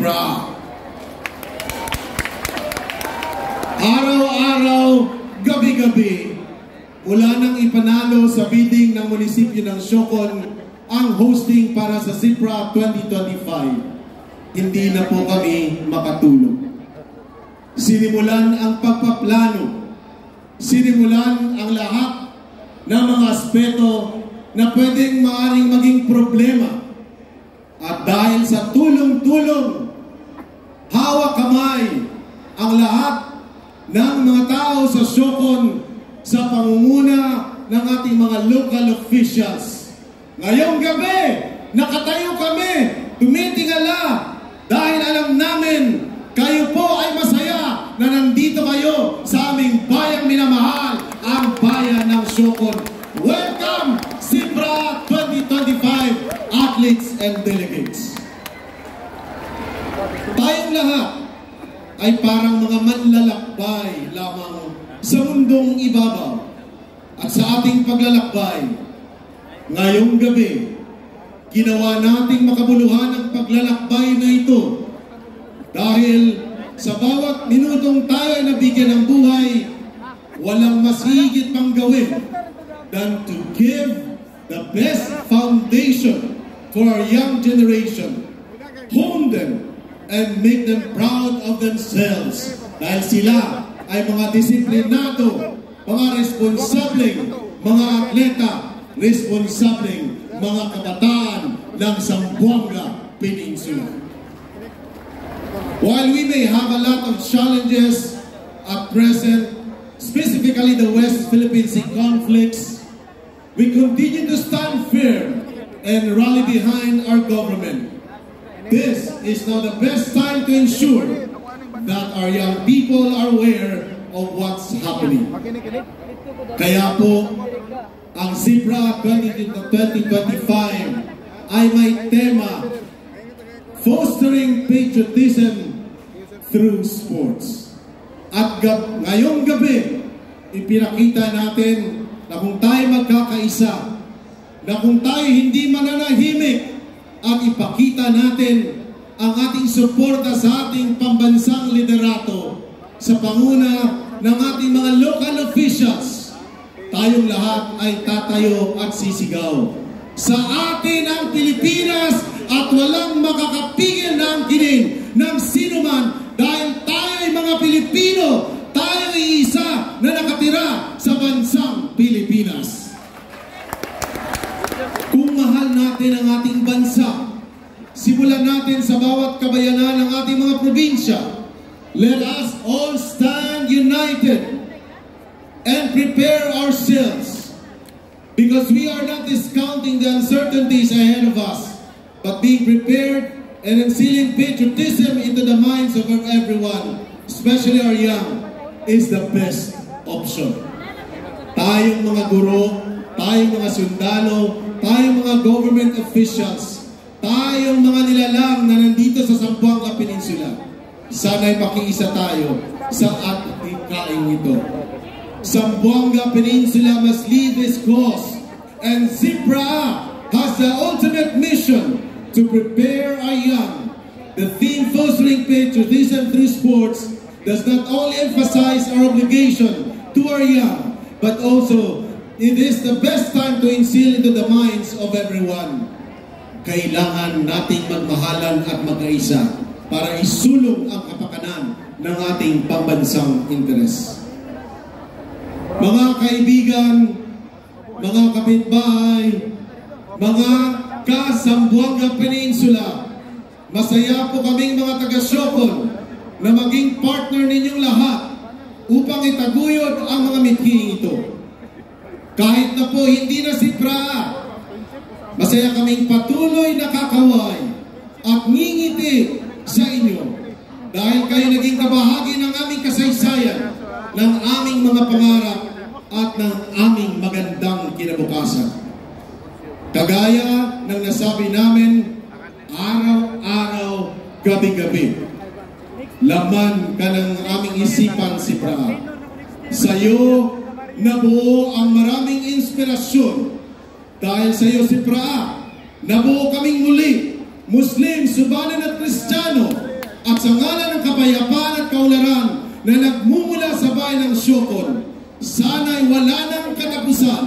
Sipra. Araw-araw, gabi-gabi, wala nang ipanalo sa bidding ng munisipyo ng Siocon ang hosting para sa Sipra 2025. Hindi na po kami makatulog. Sinimulan ang pagpaplano. Sinimulan ang lahat ng mga aspeto na pwedeng maaaring maging problema. At dahil sa tulong-tulong, hawak kamay ang lahat ng mga tao sa Siocon sa pangunguna ng ating mga local officials. Ngayong gabi, nakatayo kami, tumitingala, dahil alam namin, kayo po ay masaya na nandito kayo sa aming bayang minamahal, ang bayan ng Siocon. Welcome, Sipra 2025 athletes and delegates. Tayong lahat ay parang mga manlalakbay lamang sa mundong ibabaw. At sa ating paglalakbay, ngayong gabi, ginawa nating makabuluhan ang paglalakbay na ito dahil sa bawat minutong tayo ay nabigyan ng buhay, walang mas higit pang gawin than to give the best foundation for our young generation, hone them, and make them proud of themselves dahil sila ay mga disiplinado, mga responsableng mga atleta, responsableng mga kabataan ng Zamboanga Peninsula. While we may have a lot of challenges at present, specifically the West Philippine Sea conflicts, we continue to stand firm and rally behind our government. This is now the best time to ensure that our young people are aware of what's happening. Kaya po, ang Sipra 2025 ay may tema, Fostering Patriotism Through Sports. At ngayong gabi, ipinakita natin na kung tayo magkakaisa, na kung tayo hindi mananahimik, at ipakita natin ang ating suporta sa ating pambansang liderato sa panguna ng ating mga local officials, tayong lahat ay tatayo at sisigaw. Sa atin ang Pilipinas at walang makakapigil na ang kining ng sinuman dahil tayo ay mga Pilipino, tayo ay isa na nakatira sa bansang Pilipinas. Kung mahal natin ang ating bansa, simulan natin sa bawat kabayanan ng ating mga probinsya. Let us all stand united and prepare ourselves, because we are not discounting the uncertainties ahead of us, but being prepared and instilling patriotism into the minds of everyone, especially our young, is the best option. Tayong mga guro, tayong mga sundalo, tayong mga government officials, tayong mga nilalang na nandito sa Zamboanga Peninsula, sana'y makiisa tayo sa atikaing ito. Zamboanga Peninsula must lead this cause, and Sipra has the ultimate mission to prepare our young. The theme Fostering Patriotism Through Sports does not only emphasize our obligation to our young, but also it is the best time to instill into the minds of everyone. Kailangan nating magmahalan at magkaisa para isulong ang kapakanan ng ating pambansang interes. Mga kaibigan, mga kapitbahay, mga ka-Zamboanga Peninsula, masaya po kaming mga taga-Siocon na maging partner ninyong lahat upang itaguyod ang mga mithiing ito. Kahit na po hindi na Sipra, masaya kaming patuloy na kakaway at ngingiti sa inyo dahil kayo naging kabahagi ng aming kasaysayan, ng aming mga pangarap at ng aming magandang kinabukasan. Kagaya ng nasabi namin, araw-araw, gabi-gabi, laman ka ng aming isipan, Sipra. Sa'yo nabuo ang maraming inspirasyon. Dahil sa iyo, Sipra, nabuo kaming muli, Muslim, Subanan at Kristiyano, at sa ngalan ng kapayapaan at kaunlaran na nagmumula sa bayan ng Siokon, sana'y wala nang katapusan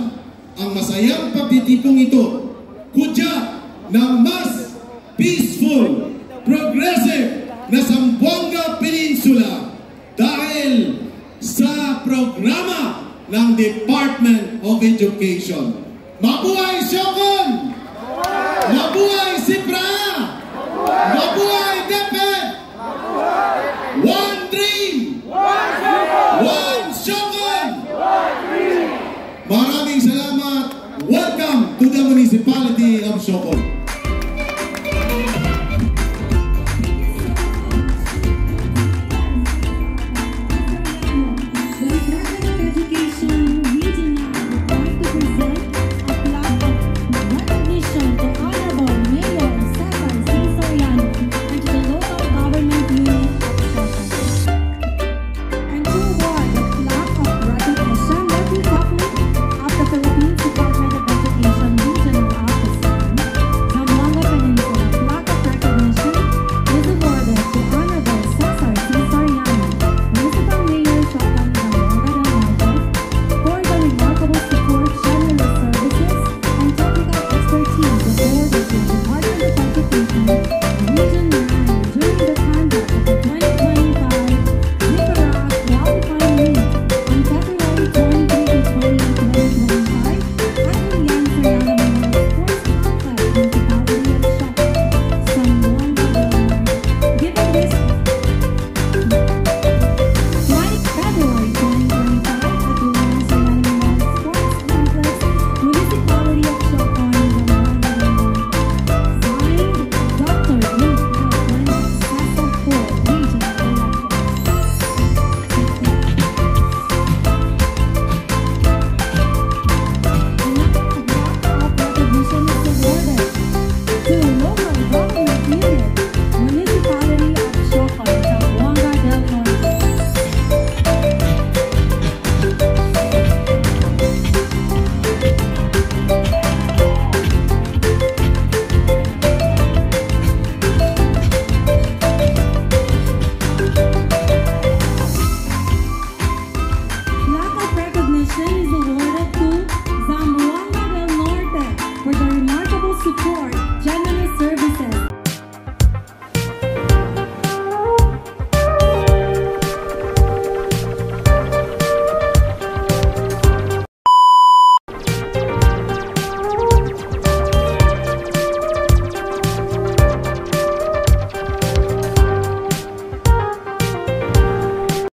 ang masayang pagtitipong ito, kudya ng mas peaceful, progressive na Zamboanga Peninsula dahil sa programa ng Department of Education. Mabuhay Siokon! Mabuhay Sipra! Mabuhay DepEd! One dream! One Siokon! Maraming salamat! Welcome to the Municipality of Siokon!